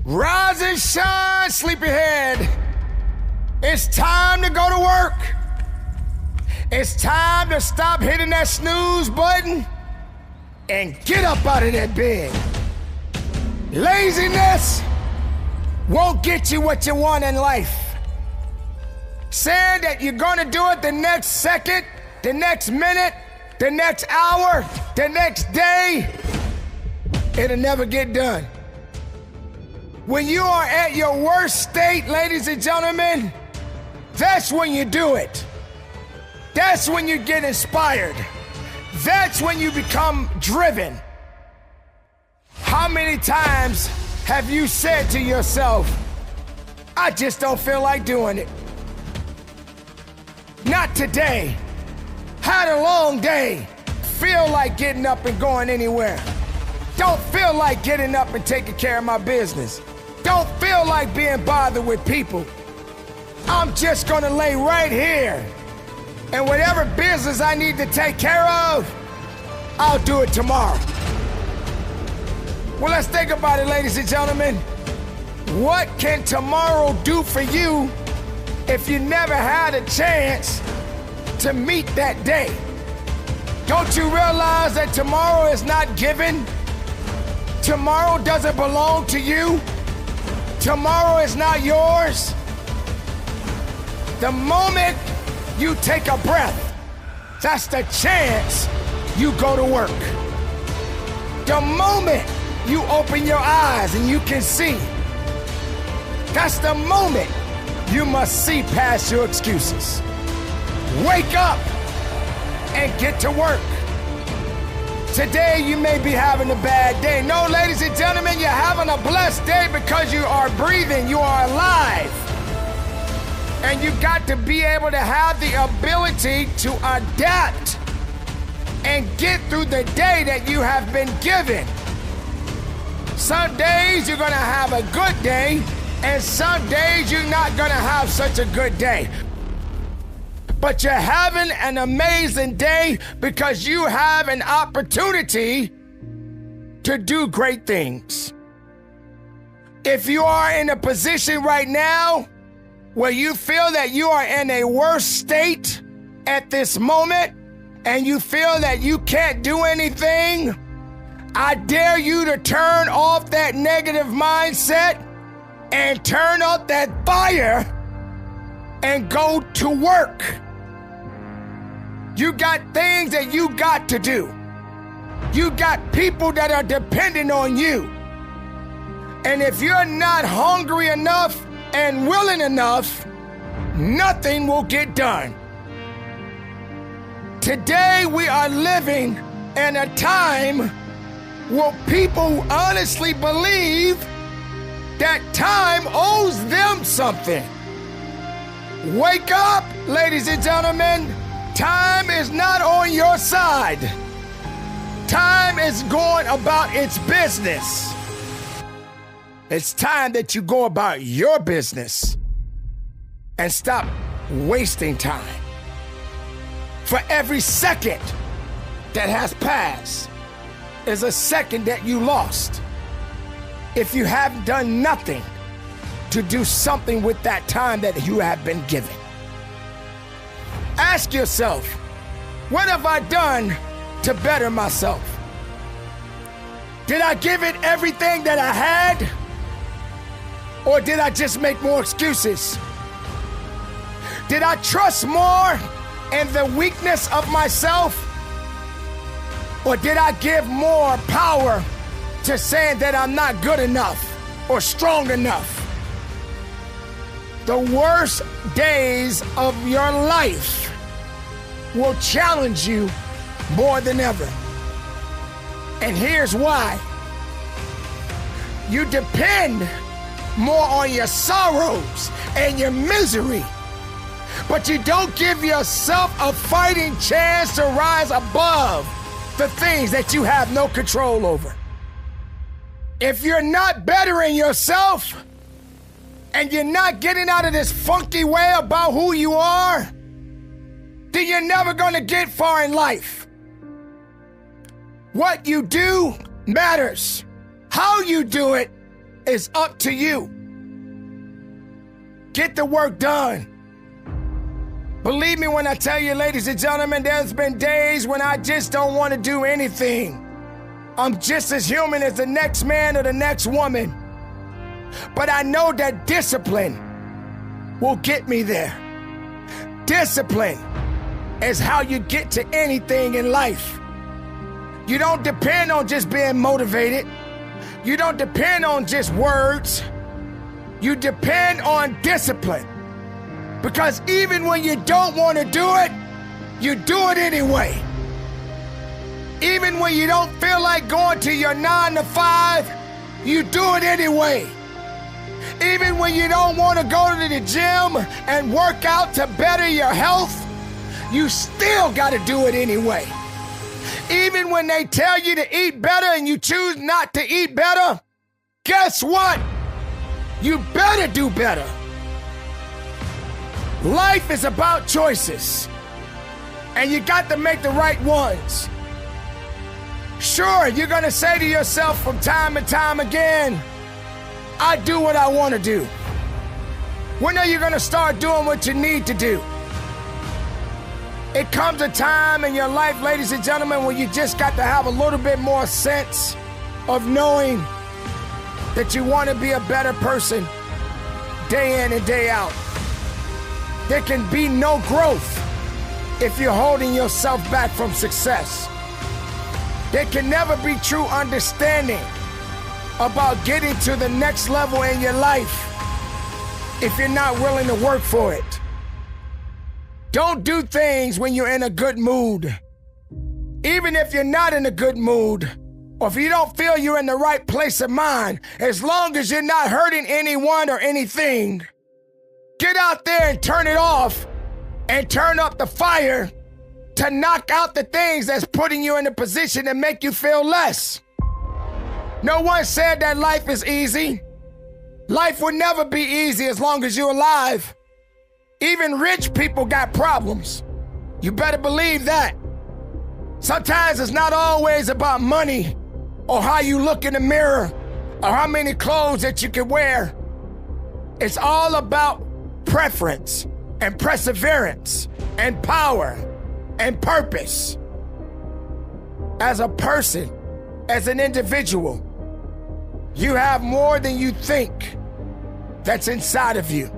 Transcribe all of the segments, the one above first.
Rise and shine, sleepyhead. It's time to go to work. It's time to stop hitting that snooze button and get up out of that bed. Laziness won't get you what you want in life. Saying that you're gonna do it the next second, the next minute, the next hour, the next day, it'll never get done. When you are at your worst state, ladies and gentlemen, that's when you do it. That's when you get inspired. That's when you become driven. How many times have you said to yourself, I just don't feel like doing it? Not today. Had a long day. Feel like getting up and going anywhere. Don't feel like getting up and taking care of my business. Don't feel like being bothered with people. I'm just gonna lay right here, and whatever business I need to take care of, I'll do it tomorrow. Well, let's think about it, ladies and gentlemen. What can tomorrow do for you if you never had a chance to meet that day? Don't you realize that tomorrow is not given? Tomorrow doesn't belong to you. Tomorrow is not yours. The moment you take a breath, that's the chance you go to work. The moment you open your eyes and you can see, that's the moment you must see past your excuses. Wake up and get to work. Today you may be having a bad day. No, ladies and gentlemen, you're having a blessed day because you are breathing, you are alive. And you got to be able to have the ability to adapt and get through the day that you have been given. Some days you're gonna have a good day, and some days you're not gonna have such a good day. But you're having an amazing day because you have an opportunity to do great things. If you are in a position right now where you feel that you are in a worse state at this moment and you feel that you can't do anything, I dare you to turn off that negative mindset and turn up that fire and go to work. You got things that you got to do. You got people that are dependent on you. And if you're not hungry enough and willing enough, nothing will get done. Today we are living in a time where people honestly believe that time owes them something. Wake up, ladies and gentlemen. Time is not on your side. Time is going about its business. It's time that you go about your business and stop wasting time. For every second that has passed is a second that you lost. If you have done nothing to do something with that time that you have been given. Ask yourself, what have I done to better myself? Did I give it everything that I had? Or did I just make more excuses? Did I trust more in the weakness of myself? Or did I give more power to saying that I'm not good enough or strong enough? The worst days of your life will challenge you more than ever. And here's why. You depend more on your sorrows and your misery, but you don't give yourself a fighting chance to rise above the things that you have no control over. If you're not bettering yourself and you're not getting out of this funky way about who you are, then you're never gonna get far in life. What you do matters. How you do it is up to you. Get the work done. Believe me when I tell you, ladies and gentlemen, there's been days when I just don't want to do anything. I'm just as human as the next man or the next woman. But I know that discipline will get me there. Discipline is how you get to anything in life. You don't depend on just being motivated. You don't depend on just words. You depend on discipline. Because even when you don't want to do it, you do it anyway. Even when you don't feel like going to your 9 to 5, you do it anyway. Even when you don't want to go to the gym and work out to better your health, you still got to do it anyway. Even when they tell you to eat better and you choose not to eat better, guess what? You better do better. Life is about choices, and you got to make the right ones. Sure, you're going to say to yourself from time and time again, I do what I want to do. When are you going to start doing what you need to do? It comes a time in your life, ladies and gentlemen, when you just got to have a little bit more sense of knowing that you want to be a better person day in and day out. There can be no growth if you're holding yourself back from success. There can never be true understanding about getting to the next level in your life if you're not willing to work for it. Don't do things when you're in a good mood. Even if you're not in a good mood, or if you don't feel you're in the right place of mind, as long as you're not hurting anyone or anything, get out there and turn it off and turn up the fire to knock out the things that's putting you in a position to make you feel less. No one said that life is easy. Life will never be easy as long as you're alive. Even rich people got problems. You better believe that. Sometimes it's not always about money or how you look in the mirror or how many clothes that you can wear. It's all about preference and perseverance and power and purpose. As a person, as an individual, you have more than you think that's inside of you.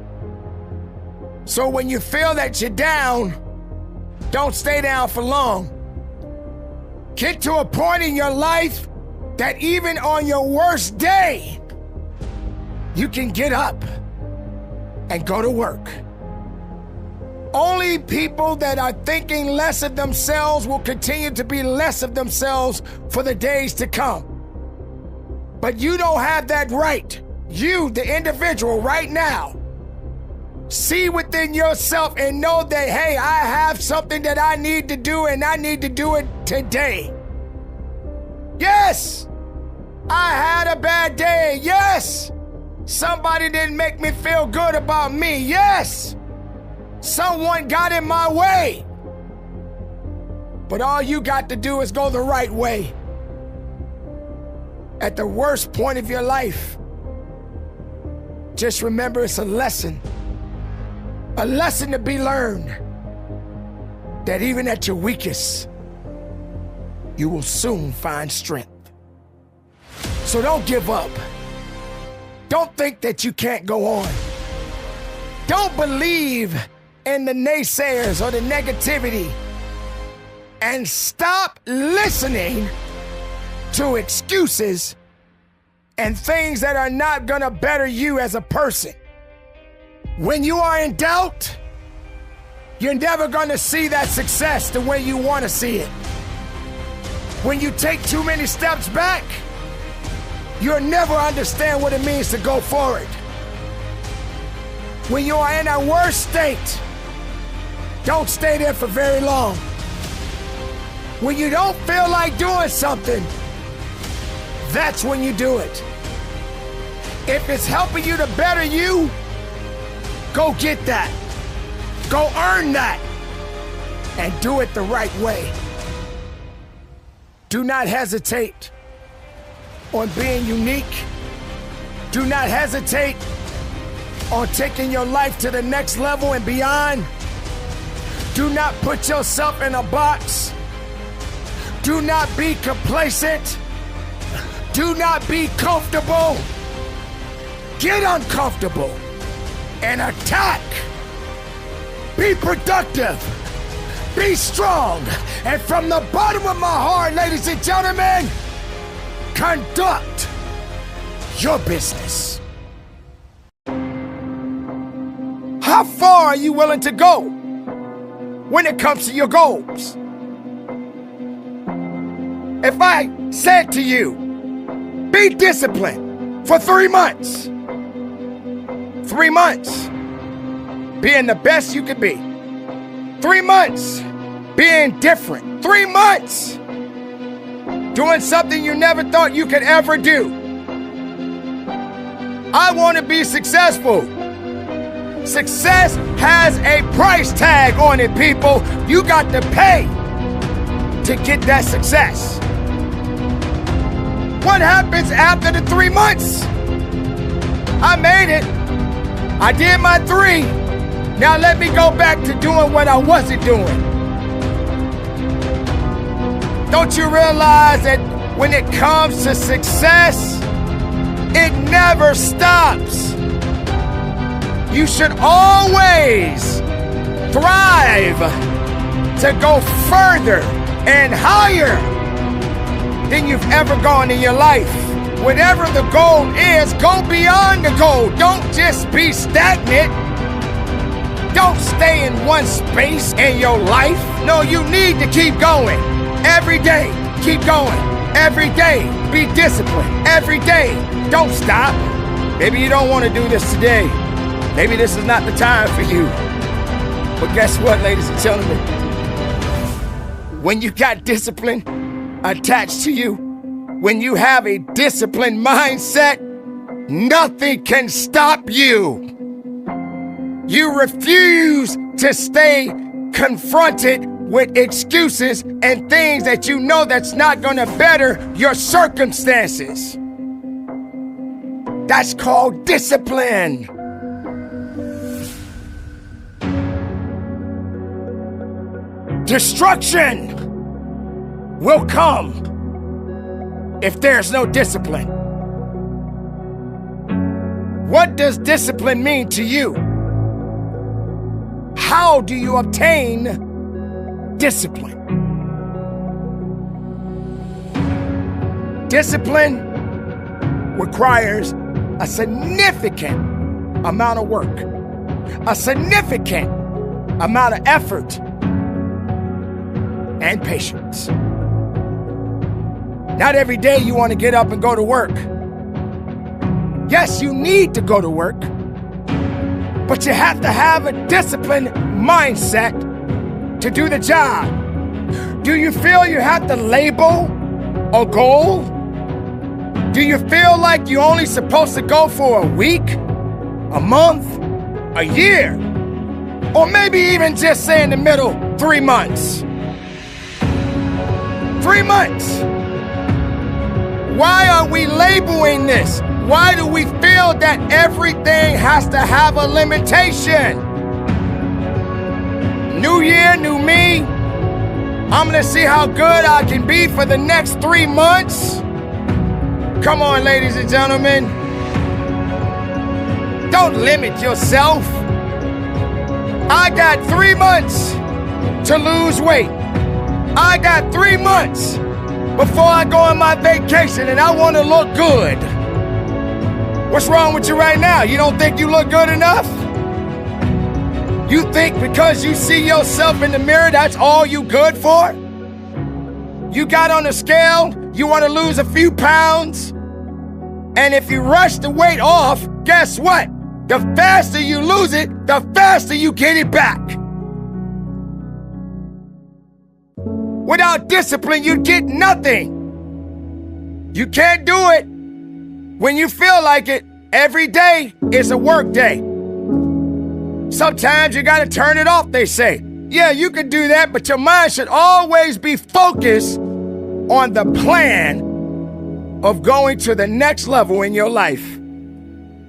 So when you feel that you're down, don't stay down for long. Get to a point in your life that even on your worst day, you can get up and go to work. Only people that are thinking less of themselves will continue to be less of themselves for the days to come. But you don't have that right. You, the individual, right now, see within yourself and know that, hey, I have something that I need to do and I need to do it today. Yes, I had a bad day. Yes, somebody didn't make me feel good about me. Yes, someone got in my way. But all you got to do is go the right way. At the worst point of your life, just remember it's a lesson to be learned, that even at your weakest, you will soon find strength. So don't give up. Don't think that you can't go on. Don't believe in the naysayers or the negativity, and stop listening to excuses and things that are not gonna better you as a person. When you are in doubt, you're never gonna see that success the way you wanna see it. When you take too many steps back, you'll never understand what it means to go forward. When you are in a worse state, don't stay there for very long. When you don't feel like doing something, that's when you do it. If it's helping you to better you, go get that. Go earn that. And do it the right way. Do not hesitate on being unique. Do not hesitate on taking your life to the next level and beyond. Do not put yourself in a box. Do not be complacent. Do not be comfortable. Get uncomfortable and attack. Be productive. Be strong. And from the bottom of my heart, ladies and gentlemen, conduct your business. How far are you willing to go when it comes to your goals? If I said to you, be disciplined for 3 months, 3 months being the best you could be, 3 months being different, 3 months doing something you never thought you could ever do. I want to be successful. Success has a price tag on it, people. You got to pay to get that success. What happens after the 3 months? I made it. I did my 3. Now let me go back to doing what I wasn't doing. Don't you realize that when it comes to success, it never stops? You should always thrive to go further and higher than you've ever gone in your life. Whatever the goal is, go beyond the goal. Don't just be stagnant. Don't stay in one space in your life. No, you need to keep going. Every day, keep going. Every day, be disciplined. Every day, don't stop. Maybe you don't want to do this today. Maybe this is not the time for you. But guess what, ladies and gentlemen? When you got discipline attached to you, when you have a disciplined mindset, nothing can stop you. You refuse to stay confronted with excuses and things that you know that's not going to better your circumstances. That's called discipline. Destruction will come if there's no discipline. What does discipline mean to you? How do you obtain discipline? Discipline requires a significant amount of work, a significant amount of effort, and patience. Not every day you want to get up and go to work. Yes, you need to go to work, but you have to have a disciplined mindset to do the job. Do you feel you have to label a goal? Do you feel like you're only supposed to go for a week, a month, a year, or maybe even just say in the middle, 3 months? 3 months. Why are we labeling this? Why do we feel that everything has to have a limitation? New year, new me. I'm gonna see how good I can be for the next 3 months. Come on, ladies and gentlemen. Don't limit yourself. I got 3 months to lose weight. I got 3 months before I go on my vacation and I want to look good. What's wrong with you right now? You don't think you look good enough? You think because you see yourself in the mirror, that's all you good for? You got on the scale, you want to lose a few pounds, and if you rush the weight off, guess what? The faster you lose it, the faster you get it back. Without discipline, you get nothing. You can't do it when you feel like it. Every day is a work day. Sometimes you gotta turn it off, they say. Yeah, you can do that, but your mind should always be focused on the plan of going to the next level in your life.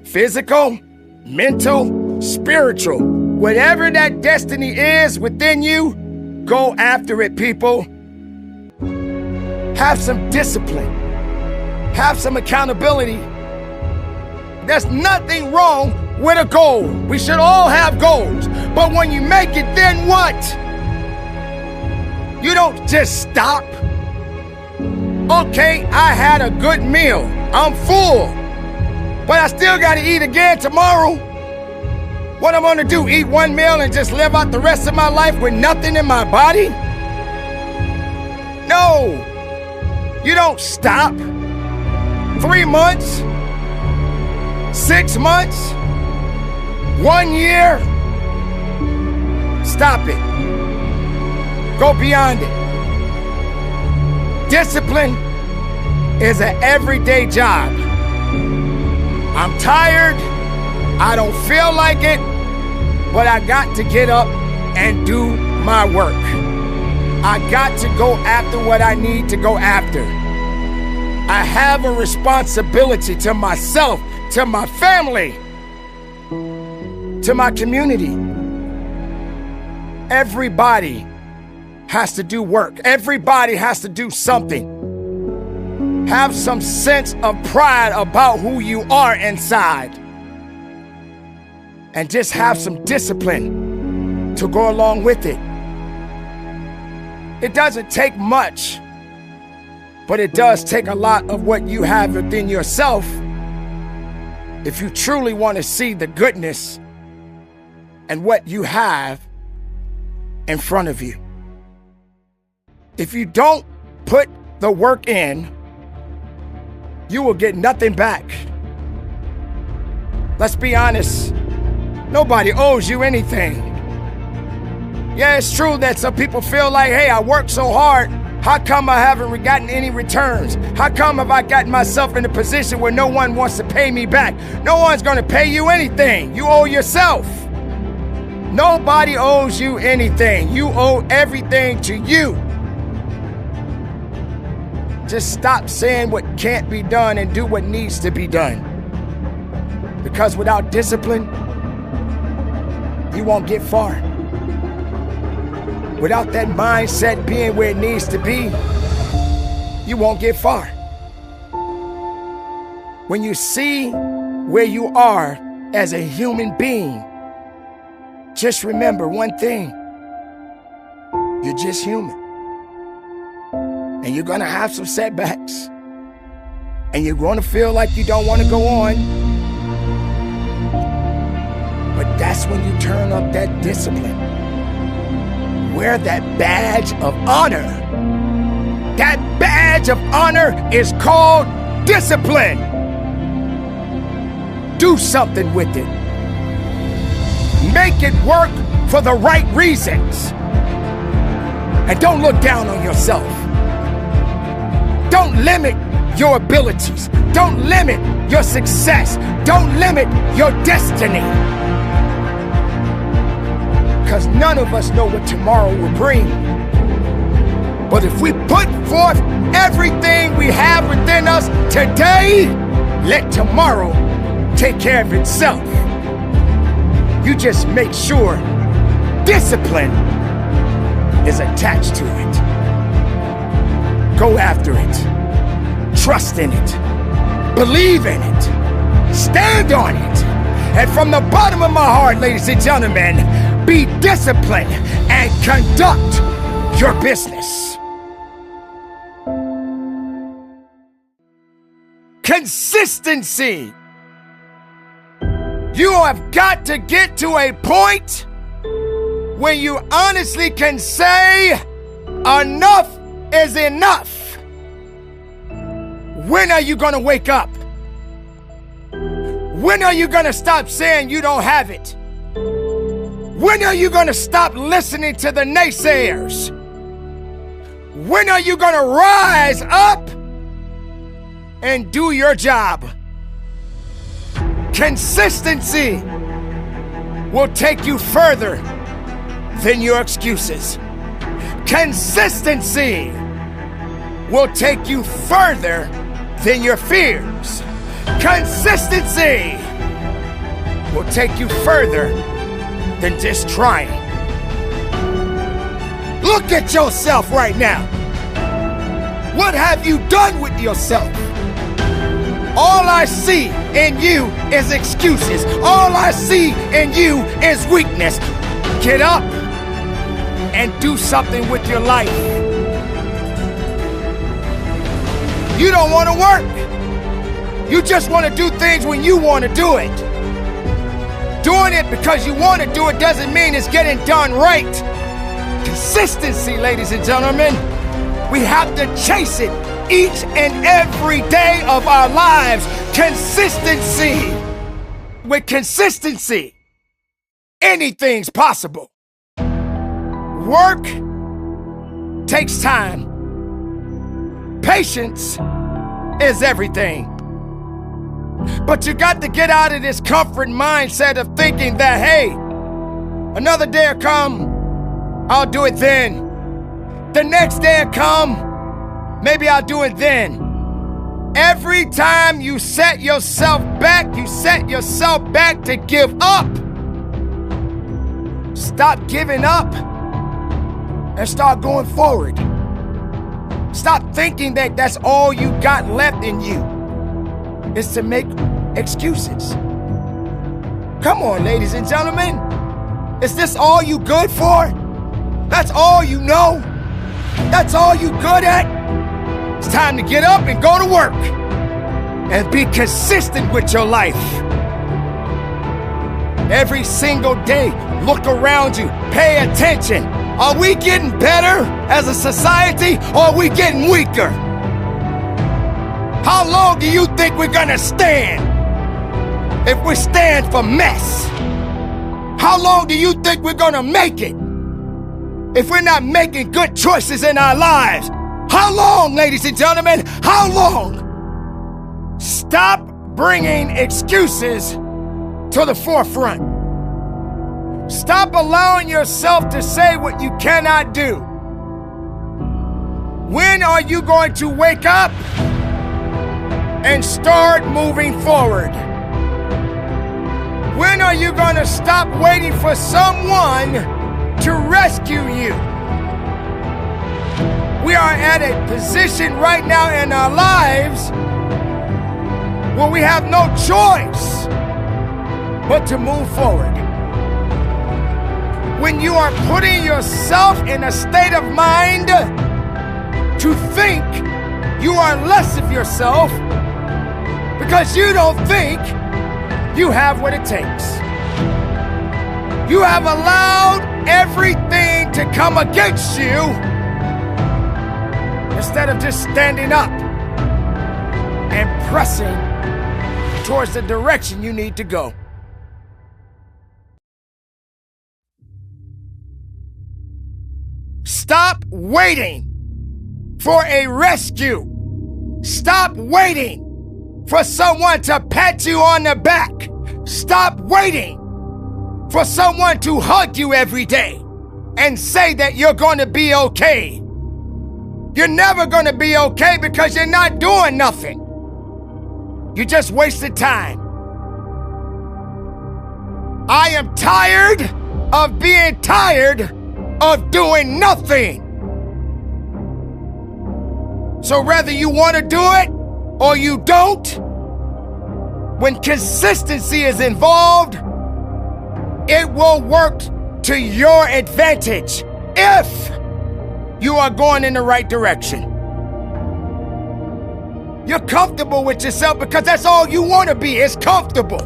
physical, mental, spiritual. Whatever that destiny is within you, go after it, people. Have some discipline. Have some accountability. There's nothing wrong with a goal. We should all have goals. But when you make it, then what? You don't just stop. Okay, I had a good meal. I'm full. But I still gotta eat again tomorrow. What I'm gonna do, eat one meal and just live out the rest of my life with nothing in my body? No, you don't stop. 3 months, 6 months, 1 year, stop it. Go beyond it. Discipline is an everyday job. I'm tired. I don't feel like it, but I got to get up and do my work. I got to go after what I need to go after. I have a responsibility to myself, to my family, to my community. Everybody has to do work. Everybody has to do something. Have some sense of pride about who you are inside. And just have some discipline to go along with it. It doesn't take much, but it does take a lot of what you have within yourself if you truly want to see the goodness and what you have in front of you. If you don't put the work in, you will get nothing back. Let's be honest. Nobody owes you anything. Yeah, it's true that some people feel like, hey, I worked so hard. How come I haven't gotten any returns? How come have I gotten myself in a position where no one wants to pay me back? No one's going to pay you anything. You owe yourself. Nobody owes you anything. You owe everything to you. Just stop saying what can't be done and do what needs to be done. Because without discipline, you won't get far. Without that mindset being where it needs to be, you won't get far. When you see where you are as a human being, just remember one thing. You're just human. And you're gonna have some setbacks. And you're gonna feel like you don't wanna go on. But that's when you turn up that discipline. Wear that badge of honor. That badge of honor is called discipline. Do something with it. Make it work for the right reasons. And don't look down on yourself. Don't limit your abilities. Don't limit your success. Don't limit your destiny. Because none of us know what tomorrow will bring. But if we put forth everything we have within us today, let tomorrow take care of itself. You just make sure discipline is attached to it. Go after it. Trust in it. Believe in it. Stand on it. And from the bottom of my heart, ladies and gentlemen, be disciplined and conduct your business. Consistency. You have got to get to a point where you honestly can say, enough is enough. When are you going to wake up? When are you going to stop saying you don't have it? When are you going to stop listening to the naysayers? When are you going to rise up and do your job? Consistency will take you further than your excuses. Consistency will take you further than your fears. Consistency will take you further than just trying. Look at yourself right now. What have you done with yourself? All I see in you is excuses. All I see in you is weakness. Get up and do something with your life. You don't want to work. You just want to do things when you want to do it. Doing it because you want to do it doesn't mean it's getting done right. Consistency, ladies and gentlemen. We have to chase it each and every day of our lives. Consistency. With consistency, anything's possible. Work takes time. Patience is everything. But you got to get out of this comfort mindset of thinking that, hey, another day will come, I'll do it then. The next day will come, maybe I'll do it then. Every time you set yourself back to give up. Stop giving up and start going forward. Stop thinking that that's all you got left in you, is to make excuses. Come on, ladies and gentlemen. Is this all you good for? That's all you know? That's all you good at? It's time to get up and go to work and be consistent with your life. Every single day, look around you, pay attention. Are we getting better as a society, or are we getting weaker? How long do you think we're gonna stand if we stand for mess? How long do you think we're gonna make it if we're not making good choices in our lives? How long, ladies and gentlemen? How long? Stop bringing excuses to the forefront. Stop allowing yourself to say what you cannot do. When are you going to wake up and start moving forward? When are you going to stop waiting for someone to rescue you? We are at a position right now in our lives where we have no choice but to move forward. When you are putting yourself in a state of mind to think you are less of yourself because you don't think you have what it takes. You have allowed everything to come against you instead of just standing up and pressing towards the direction you need to go. Stop waiting for a rescue. Stop waiting for someone to pat you on the back. Stop waiting for someone to hug you every day and say that you're going to be okay. You're never going to be okay because you're not doing nothing. You just wasted time. I am tired of being tired of doing nothing. So whether you want to do it or you don't, when consistency is involved, it will work to your advantage if you are going in the right direction. You're comfortable with yourself because that's all you want to be, is comfortable.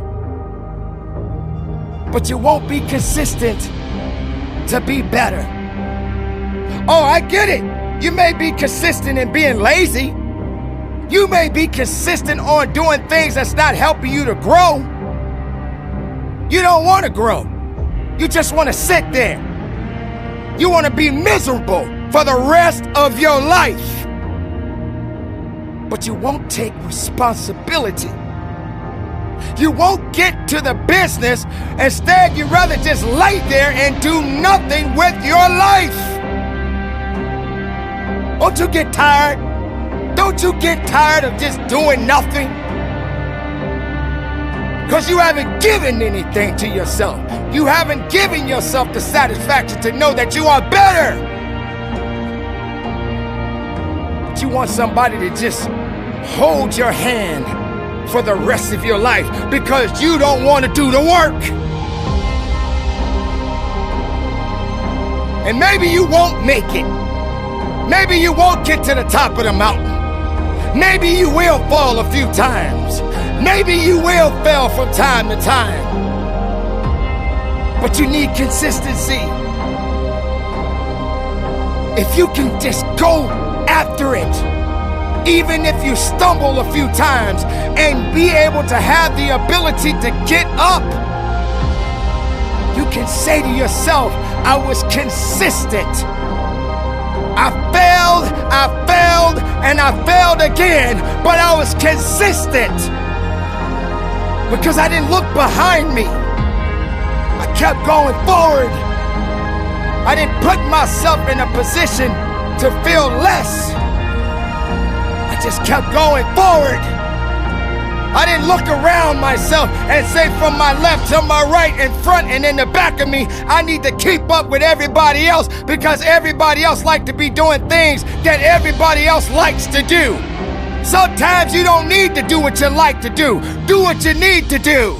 But you won't be consistent to be better. Oh, I get it. You may be consistent in being lazy. You may be consistent on doing things that's not helping you to grow. You don't want to grow. You just want to sit there. You want to be miserable for the rest of your life. But you won't take responsibility. You won't get to the business. Instead, you'd rather just lay there and do nothing with your life. Don't you get tired? Don't you get tired of just doing nothing? Because you haven't given anything to yourself. You haven't given yourself the satisfaction to know that you are better. But you want somebody to just hold your hand for the rest of your life because you don't want to do the work. And maybe you won't make it. Maybe you won't get to the top of the mountain. Maybe you will fall a few times. Maybe you will fail from time to time. But you need consistency. If you can just go after it, even if you stumble a few times, and be able to have the ability to get up, you can say to yourself, I was consistent. I failed, and I failed again, but I was consistent. Because I didn't look behind me. I kept going forward. I didn't put myself in a position to feel less. I just kept going forward. I didn't look around myself and say from my left to my right, in front and in the back of me, I need to keep up with everybody else because everybody else like to be doing things that everybody else likes to do. Sometimes you don't need to do what you like to do. Do what you need to do.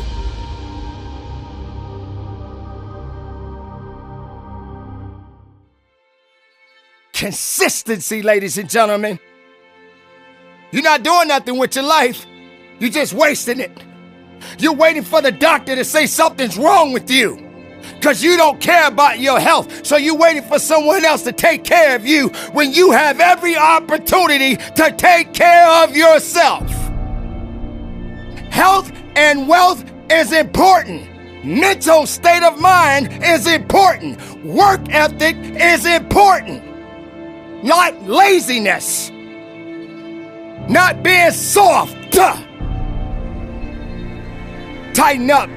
Consistency, ladies and gentlemen. You're not doing nothing with your life. You're just wasting it. You're waiting for the doctor to say something's wrong with you because you don't care about your health. So you're waiting for someone else to take care of you when you have every opportunity to take care of yourself. Health and wealth is important. Mental state of mind is important. Work ethic is important. Not laziness. Not being soft. Tighten up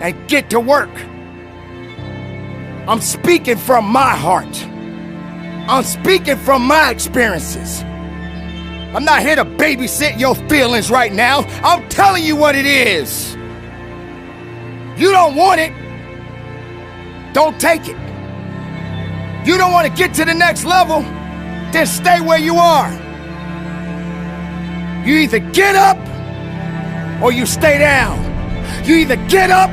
and get to work. I'm speaking from my heart. I'm speaking from my experiences. I'm not here to babysit your feelings right now. I'm telling you what it is. You don't want it. Don't take it. You don't want to get to the next level, then stay where you are. You either get up or you stay down. You either get up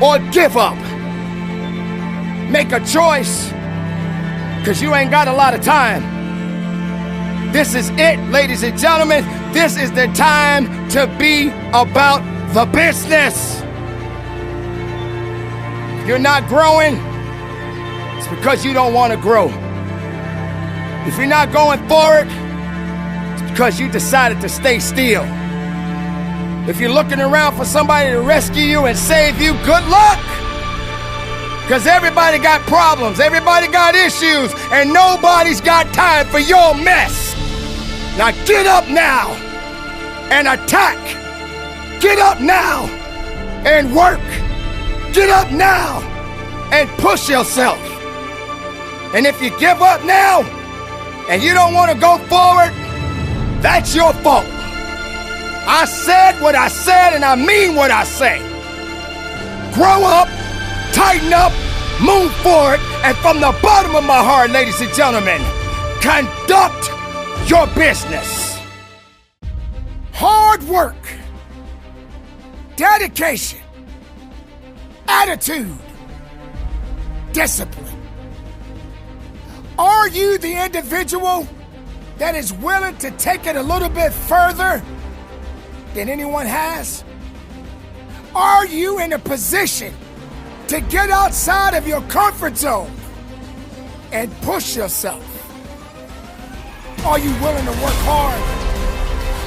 or give up. Make a choice, because you ain't got a lot of time. This is it, ladies and gentlemen. This is the time to be about the business. If you're not growing, it's because you don't want to grow. If you're not going forward, it's because you decided to stay still. If you're looking around for somebody to rescue you and save you, good luck. Because everybody got problems, everybody got issues, and nobody's got time for your mess. Now get up now and attack. Get up now and work. Get up now and push yourself. And if you give up now and you don't want to go forward, that's your fault. I said what I said, and I mean what I say. Grow up, tighten up, move forward, and from the bottom of my heart, ladies and gentlemen, conduct your business. Hard work, dedication, attitude, discipline. Are you the individual that is willing to take it a little bit further than anyone has? Are you in a position to get outside of your comfort zone and push yourself? Are you willing to work hard?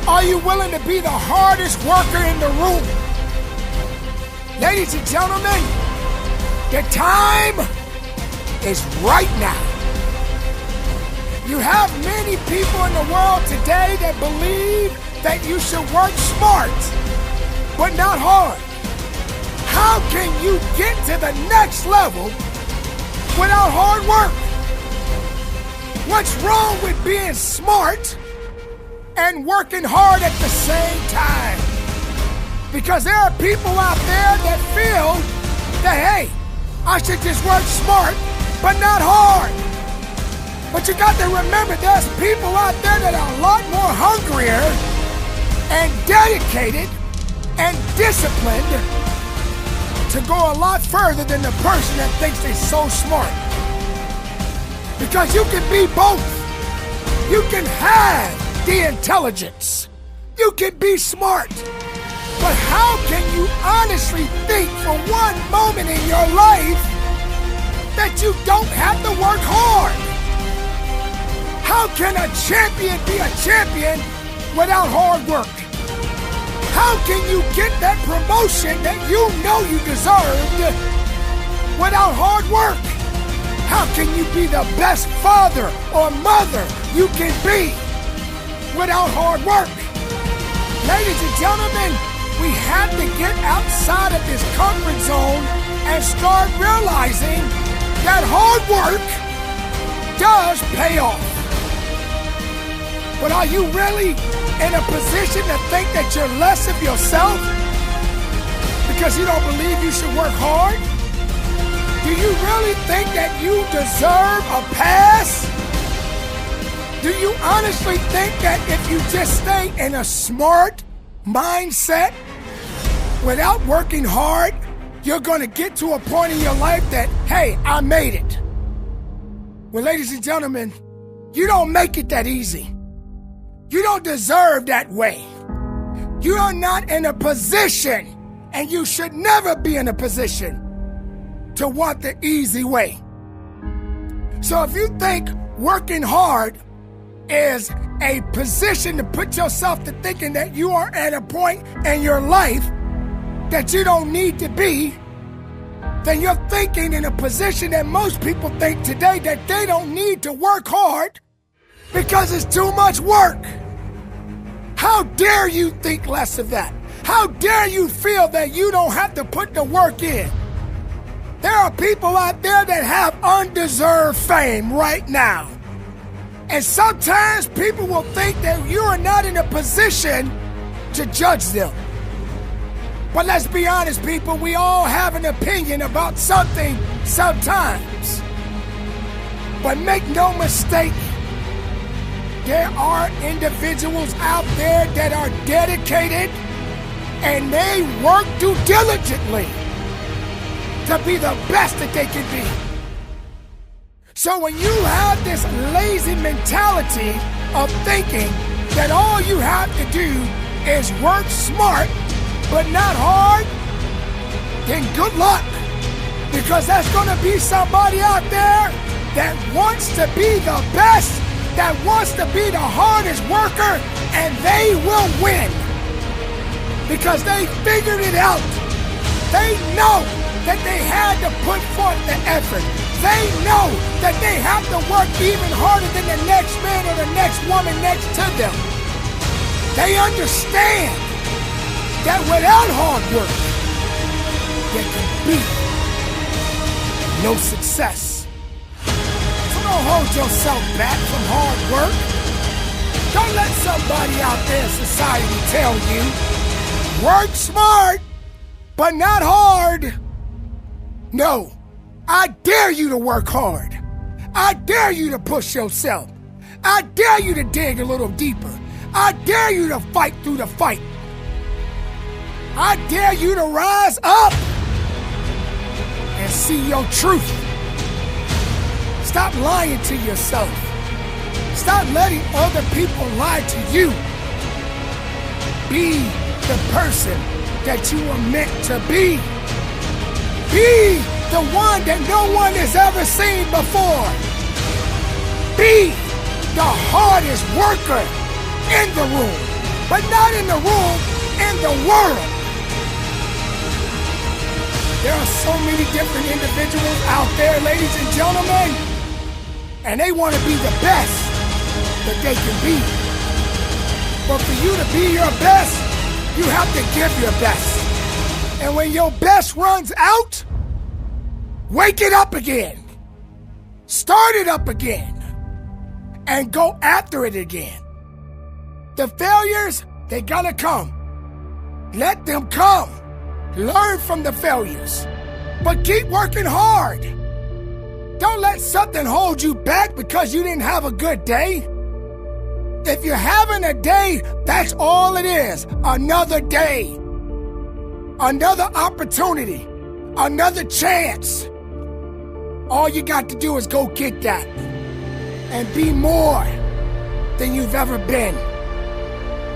Are you willing to be the hardest worker in the room? Ladies and gentlemen, the time is right now. You have many people in the world today that believe that you should work smart, but not hard. How can you get to the next level without hard work? What's wrong with being smart and working hard at the same time? Because there are people out there that feel that, hey, I should just work smart, but not hard. But you got to remember, there's people out there that are a lot more hungrier and dedicated and disciplined to go a lot further than the person that thinks they're so smart. Because you can be both. You can have the intelligence. You can be smart. But how can you honestly think for one moment in your life that you don't have to work hard? How can a champion be a champion without hard work? How can you get that promotion that you know you deserved without hard work? How can you be the best father or mother you can be without hard work? Ladies and gentlemen, we have to get outside of this comfort zone and start realizing that hard work does pay off. But are you really in a position to think that you're less of yourself because you don't believe you should work hard? Do you really think that you deserve a pass? Do you honestly think that if you just stay in a smart mindset without working hard, you're going to get to a point in your life that, hey, I made it? Well, ladies and gentlemen, you don't make it that easy. You don't deserve that way. You are not in a position, and you should never be in a position to want the easy way. So if you think working hard is a position to put yourself to thinking that you are at a point in your life that you don't need to be, then you're thinking in a position that most people think today that they don't need to work hard because it's too much work. How dare you think less of that? How dare you feel that you don't have to put the work in? There are people out there that have undeserved fame right now. And sometimes people will think that you are not in a position to judge them. But let's be honest, people, we all have an opinion about something sometimes. But make no mistake, there are individuals out there that are dedicated and they work diligently to be the best that they can be. So when you have this lazy mentality of thinking that all you have to do is work smart but not hard, then good luck. Because there's going to be somebody out there that wants to be the best, that wants to be the hardest worker, and they will win. Because they figured it out. They know that they had to put forth the effort. They know that they have to work even harder than the next man or the next woman next to them. They understand that without hard work, there can be no success. So don't hold yourself back from hard work. Don't let somebody out there in society tell you, work smart, but not hard. No, I dare you to work hard. I dare you to push yourself. I dare you to dig a little deeper. I dare you to fight through the fight. I dare you to rise up and see your truth. Stop lying to yourself. Stop letting other people lie to you. Be the person that you were meant to be. Be the one that no one has ever seen before. Be the hardest worker in the room, but not in the room, in the world. There are so many different individuals out there, ladies and gentlemen, and they want to be the best that they can be. But for you to be your best, you have to give your best. And when your best runs out, wake it up again. Start it up again. And go after it again. The failures, they're gonna come. Let them come. Learn from the failures, but keep working hard. Don't let something hold you back because you didn't have a good day. If you're having a day, that's all it is. Another day, another opportunity, another chance. All you got to do is go get that and be more than you've ever been.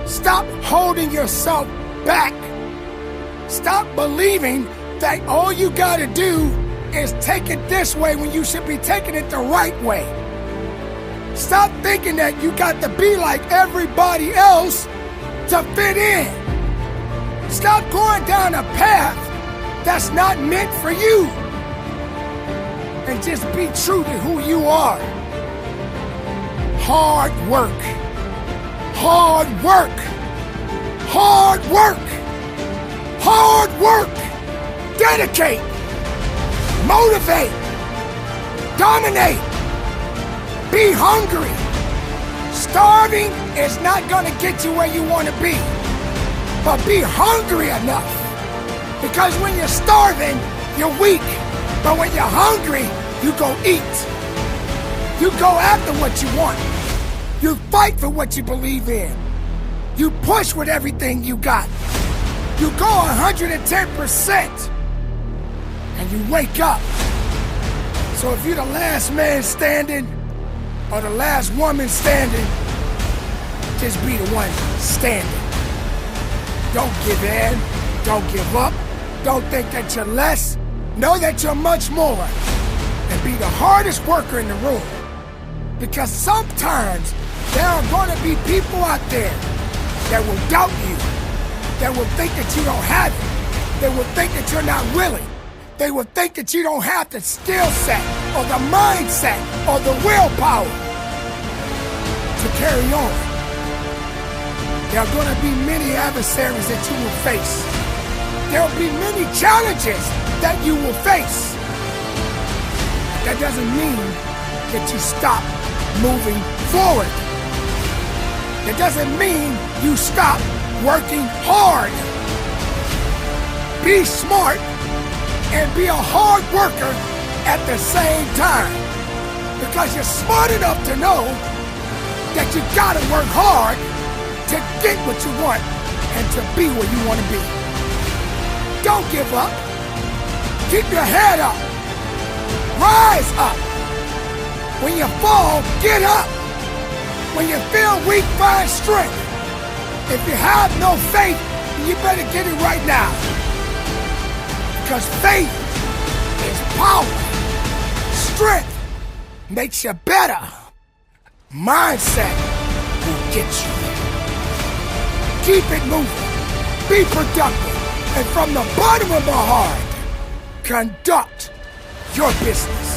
Stop holding yourself back. Stop believing that all you gotta do is take it this way when you should be taking it the right way. Stop thinking that you got to be like everybody else to fit in. Stop going down a path that's not meant for you. And just be true to who you are. Hard work. Hard work. Hard work. Hard work. Dedicate. Motivate. Dominate. Be hungry. Starving is not going to get you where you want to be. But be hungry enough. Because when you're starving, you're weak. But when you're hungry, you go eat. You go after what you want. You fight for what you believe in. You push with everything you got. You go 110%. And you wake up. So if you're the last man standing or the last woman standing, just be the one standing. Don't give in. Don't give up. Don't think that you're less. Know that you're much more. And be the hardest worker in the room. Because sometimes there are going to be people out there that will doubt you, that will think that you don't have it, they will think that you're not willing, they will think that you don't have the skill set or the mindset or the willpower to carry on. There are going to be many adversaries that you will face. There will be many challenges that you will face. That doesn't mean that you stop moving forward. It doesn't mean you stop working hard. Be smart and be a hard worker at the same time. Because you're smart enough to know that you gotta work hard to get what you want and to be where you want to be. Don't give up. Keep your head up. Rise up. When you fall, get up. When you feel weak, find strength. If you have no faith, you better get it right now. Because faith is power. Strength makes you better. Mindset will get you there. Keep it moving. Be productive. And from the bottom of my heart, conduct your business.